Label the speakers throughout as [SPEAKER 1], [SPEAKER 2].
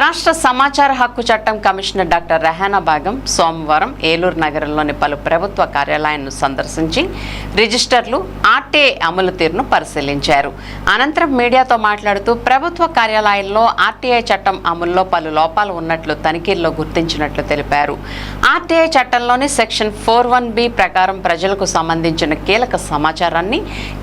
[SPEAKER 1] రాష్ట్ర సమాచార హక్కు చట్టం కమిషనర్ డాక్టర్ రెహానా బేగం సోమవారం ఏలూరు నగరంలోని పలు ప్రభుత్వ కార్యాలయాలను సందర్శించి రిజిస్టర్లు ఆర్టీఐ అమలు తీరును పరిశీలించారు. అనంతరం మీడియాతో మాట్లాడుతూ ప్రభుత్వ కార్యాలయాల్లో ఆర్టీఐ చట్టం అమలులో పలు లోపాలు ఉన్నట్లు తనిఖీల్లో గుర్తించినట్లు తెలిపారు. ఆర్టీఐ చట్టంలోని సెక్షన్ 41B ప్రకారం ప్రజలకు సంబంధించిన కీలక సమాచారాన్ని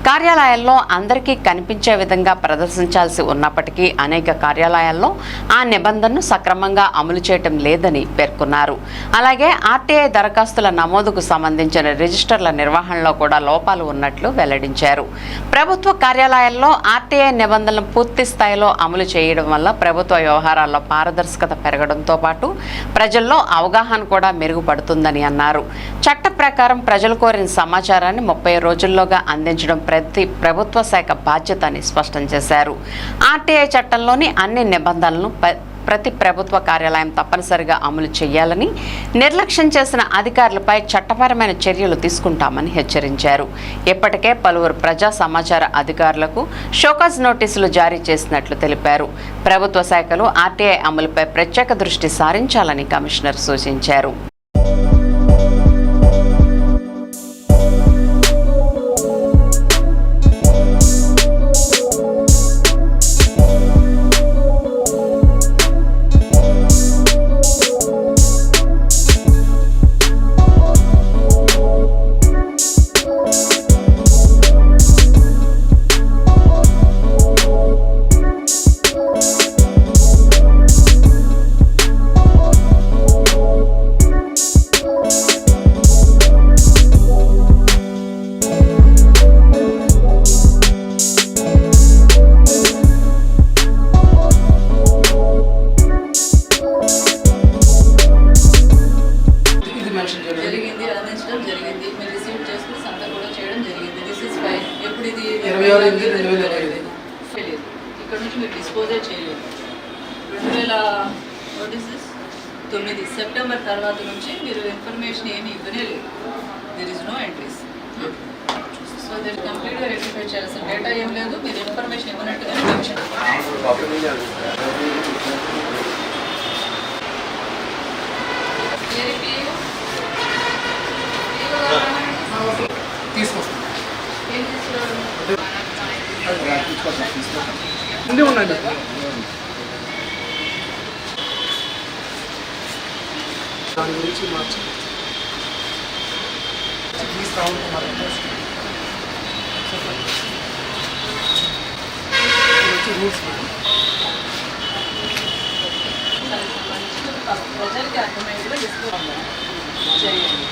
[SPEAKER 1] కార్యాలయాల్లో అందరికీ కనిపించే విధంగా ప్రదర్శించాల్సి ఉన్నప్పటికీ అనేక కార్యాలయాల్లో ఆ నిబంధనను సక్రమంగా అమలు చేయటం లేదని పేర్కొన్నారు. అలాగే ఆర్టీఐ దరఖాస్తుల నమోదుకు సంబంధించిన రిజిస్టర్ల నిర్వహణలో కూడా లోపాలు ఉన్నట్లు వెల్లడించారు. ప్రభుత్వ కార్యాలయాల్లో ఆర్టీఐ నిబంధనలను పూర్తి స్థాయిలో అమలు చేయడం వల్ల ప్రభుత్వ వ్యవహారాల్లో పారదర్శకత పెరగడంతో పాటు ప్రజల్లో అవగాహన కూడా మెరుగుపడుతుందని అన్నారు. చట్ట ప్రకారం ప్రజలు కోరిన సమాచారాన్ని 30 రోజుల్లోగా అందించడం ప్రతి ప్రభుత్వ శాఖ బాధ్యత అని స్పష్టం చేశారు. ఆర్టీఐ చట్టంలోని అన్ని నిబంధనలను ప్రతి ప్రభుత్వ కార్యాలయం తప్పనిసరిగా అమలు చేయాలని, నిర్లక్ష్యం చేసిన అధికారులపై చట్టపరమైన చర్యలు తీసుకుంటామని హెచ్చరించారు. ఇప్పటికే పలువురు ప్రజా సమాచార అధికారులకు షోకాజ్ నోటీసులు జారీ చేసినట్లు తెలిపారు. ప్రభుత్వ శాఖలు ఆర్టీఐ అమలుపై ప్రత్యేక దృష్టి సారించాలని కమిషనర్ సూచించారు.
[SPEAKER 2] జరిగింది, అందించడం జరిగింది. మీరు రిసీవ్ చేసుకుని సంతకం కూడా చేయడం జరిగింది. This is fine. ఎప్పుడు ఇది
[SPEAKER 3] 26/8/2025
[SPEAKER 2] ఇక్కడ నుంచి మీరు డిస్పోజే చేయలేదు. 2009 సెప్టెంబర్ తర్వాత నుంచి మీరు ఇన్ఫర్మేషన్ ఏమి ఇవ్వనే లేదు. There is no entries. So that కంప్లీట్గా రెక్టిఫై చేయాల్సిన డేటా ఏం లేదు. మీరు ఇన్ఫర్మేషన్ ఇవ్వనట్టుగానే కమిషన్
[SPEAKER 3] ఉండి ఉండండి. దాని గురించి మార్చి రూల్స్
[SPEAKER 2] ప్రజలకి అర్థమయ్యేలా చేయండి.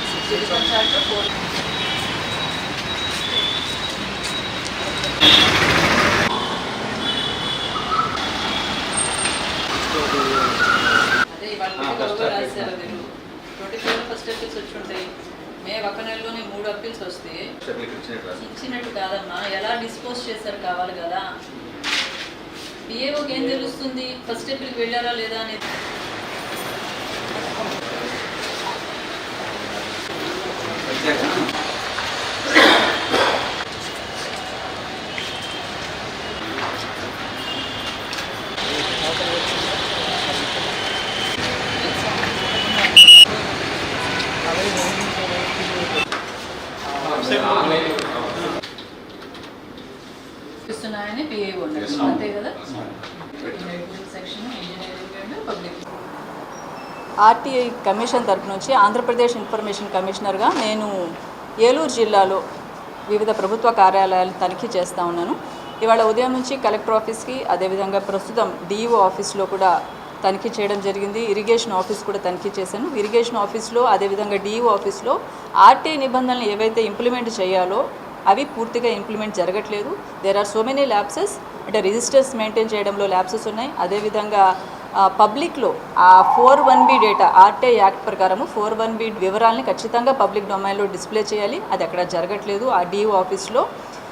[SPEAKER 2] అదే ఇవాళ రాశారు మీరు 24 ఫస్ట్ అప్పీల్స్ వచ్చి ఉంటాయి. మే 1 నెలలోనే 3 అప్పీల్స్ వస్తే ఇచ్చినట్టు కాదమ్మా. ఎలా డిస్పోజ్ చేశారు కావాలి కదా. పిఏఓకి ఏం తెలుస్తుంది ఫస్ట్ అప్పీల్కి వెళ్ళారా లేదా అనేది? ఇస్తున్నాయని పిఏఓ అంతే కదా. Section engineering and public.
[SPEAKER 4] RTI commission తరపు నుంచి ఆంధ్రప్రదేశ్ ఇన్ఫర్మేషన్ కమిషనర్గా నేను ఏలూరు జిల్లాలో వివిధ ప్రభుత్వ కార్యాలయాలను తనిఖీ చేస్తూ ఉన్నాను. ఇవాళ ఉదయం నుంచి కలెక్టర్ ఆఫీస్కి, అదేవిధంగా ప్రస్తుతం డిఈఓ ఆఫీస్లో కూడా తనిఖీ చేయడం జరిగింది. ఇరిగేషన్ ఆఫీస్ కూడా తనిఖీ చేశాను. ఇరిగేషన్ ఆఫీస్లో, అదేవిధంగా డిఈఓ ఆఫీస్లో ఆర్టీఐ నిబంధనలు ఏవైతే ఇంప్లిమెంట్ చేయాలో అవి పూర్తిగా ఇంప్లిమెంట్ జరగట్లేదు. There are so many lapses. అంటే రిజిస్టర్స్ మెయింటైన్ చేయడంలో ల్యాప్సెస్ ఉన్నాయి. అదేవిధంగా పబ్లిక్లో ఆ 41B డేటా ఆర్టీఐ యాక్ట్ ప్రకారము 41B వివరాలని ఖచ్చితంగా పబ్లిక్ డొమైన్లో డిస్ప్లే చేయాలి. అది అక్కడ జరగట్లేదు ఆ డిఓ ఆఫీస్లో.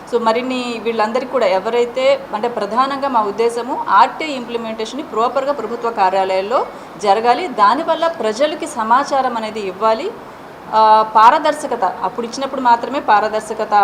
[SPEAKER 4] సో మరిన్ని వీళ్ళందరికీ కూడా ఎవరైతే అంటే ప్రధానంగా మా ఉద్దేశము ఆర్టీఐ ఇంప్లిమెంటేషన్ ప్రాపర్గా ప్రభుత్వ కార్యాలయాల్లో జరగాలి. దానివల్ల ప్రజలకి సమాచారం అనేది ఇవ్వాలి. పారదర్శకత అప్పుడు ఇచ్చినప్పుడు మాత్రమే పారదర్శకత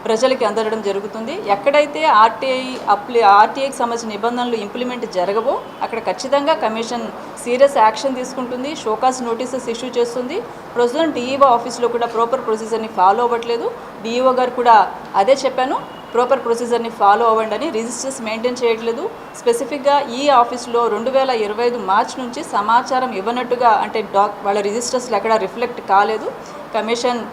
[SPEAKER 4] ప్రజలకి అందడం జరుగుతుంది. ఎక్కడైతే ఆర్టీఐకి సంబంధించిన నిబంధనలు ఇంప్లిమెంట్ జరగవో అక్కడ ఖచ్చితంగా కమిషన్ సీరియస్ యాక్షన్ తీసుకుంటుంది, షోకాస్ నోటీసెస్ ఇష్యూ చేస్తుంది. ప్రస్తుతం డిఈఓ ఆఫీస్లో కూడా ప్రాపర్ ప్రొసీజర్ని ఫాలో అవ్వట్లేదు. డిఈఓ గారు కూడా అదే చెప్పాను, ప్రాపర్ ప్రొసీజర్ని ఫాలో అవ్వండి అని. రిజిస్టర్స్ మెయింటైన్ చేయట్లేదు. స్పెసిఫిక్గా ఈ ఆఫీస్లో 2025 మార్చి నుంచి సమాచారం ఇవ్వనట్టుగా, అంటే వాళ్ళ రిజిస్టర్స్లో ఎక్కడ రిఫ్లెక్ట్ కాలేదు. కమిషన్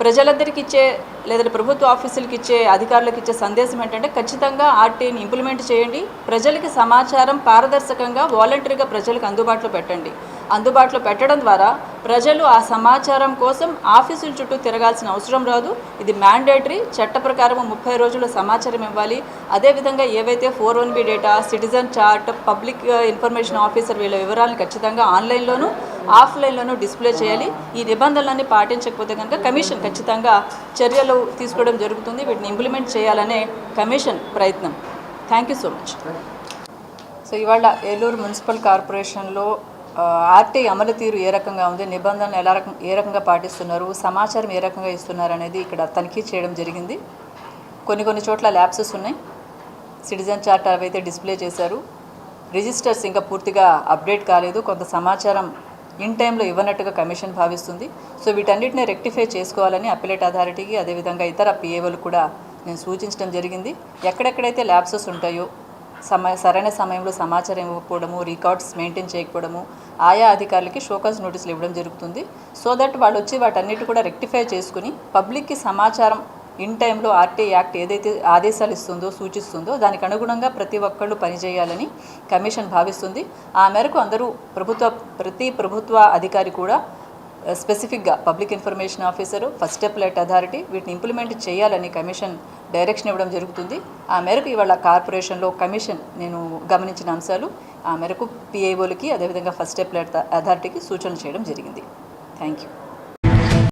[SPEAKER 4] ప్రజలందరికీ ఇచ్చే లేదంటే ప్రభుత్వ ఆఫీసులకి ఇచ్చే అధికారులకు ఇచ్చే సందేశం ఏంటంటే ఖచ్చితంగా ఆర్టీఐని ఇంప్లిమెంట్ చేయండి, ప్రజలకి సమాచారం పారదర్శకంగా వాలంటరీగా ప్రజలకు అందుబాటులో పెట్టండి. అందుబాటులో పెట్టడం ద్వారా ప్రజలు ఆ సమాచారం కోసం ఆఫీసుల చుట్టూ తిరగాల్సిన అవసరం రాదు. ఇది మ్యాండేటరీ, చట్ట ప్రకారం 30 రోజుల సమాచారం ఇవ్వాలి. అదేవిధంగా ఏవైతే 401B data, citizen chart, public information officer వీళ్ళ వివరాలను ఖచ్చితంగా ఆన్లైన్లోనూ ఆఫ్లైన్లోనూ డిస్ప్లే చేయాలి. ఈ నిబంధనలన్నీ పాటించకపోతే కనుక కమిషన్ ఖచ్చితంగా చర్యలు తీసుకోవడం జరుగుతుంది. వీటిని ఇంప్లిమెంట్ చేయాలనే కమిషన్ ప్రయత్నం. Thank you so much. So ఇవాళ ఏలూరు మున్సిపల్ కార్పొరేషన్లో ఆర్టీఐ అమలు తీరు ఏ రకంగా ఉంది, నిబంధనలు ఏ రకంగా పాటిస్తున్నారు, సమాచారం ఏ రకంగా ఇస్తున్నారు అనేది ఇక్కడ తనిఖీ చేయడం జరిగింది. కొన్ని చోట్ల ల్యాప్సెస్ ఉన్నాయి. సిటిజన్ చార్ట్ అవైతే డిస్ప్లే చేశారు. రిజిస్టర్స్ ఇంకా పూర్తిగా అప్డేట్ కాలేదు. కొంత సమాచారం ఇన్ టైంలో ఇవ్వనట్టుగా కమిషన్ భావిస్తుంది. సో వీటన్నిటిని రెక్టిఫై చేసుకోవాలని అప్పిలేట్ అథారిటీకి అదేవిధంగా ఇతర పిఏఓలు కూడా నేను సూచించడం జరిగింది. ఎక్కడెక్కడైతే ల్యాప్సెస్ ఉంటాయో, సరైన సమయంలో సమాచారం ఇవ్వకపోవడము, రికార్డ్స్ మెయింటైన్ చేయకపోవడము, ఆయా అధికారులకి షోకాస్ నోటీసులు ఇవ్వడం జరుగుతుంది. సో దట్ వాళ్ళు వచ్చి వాటన్నిటి కూడా రెక్టిఫై చేసుకుని పబ్లిక్కి సమాచారం ఇన్ టైంలో ఆర్టీఐ యాక్ట్ ఏదైతే ఆదేశాలు ఇస్తుందో, సూచిస్తుందో దానికి అనుగుణంగా ప్రతి ఒక్కళ్ళు పనిచేయాలని కమిషన్ భావిస్తుంది. ఆ మేరకు అందరూ ప్రతి ప్రభుత్వ అధికారి కూడా స్పెసిఫిక్గా public information officer, first appellate authority వీటిని ఇంప్లిమెంట్ చేయాలని కమిషన్ డైరెక్షన్ ఇవ్వడం జరుగుతుంది. ఆ మేరకు ఇవాళ కార్పొరేషన్లో కమిషన్ నేను గమనించిన అంశాలు ఆ మేరకు పిఐఓలకి అదేవిధంగా ఫస్ట్ అప్లైట్ అథారిటీకి సూచనలు చేయడం జరిగింది. Thank you.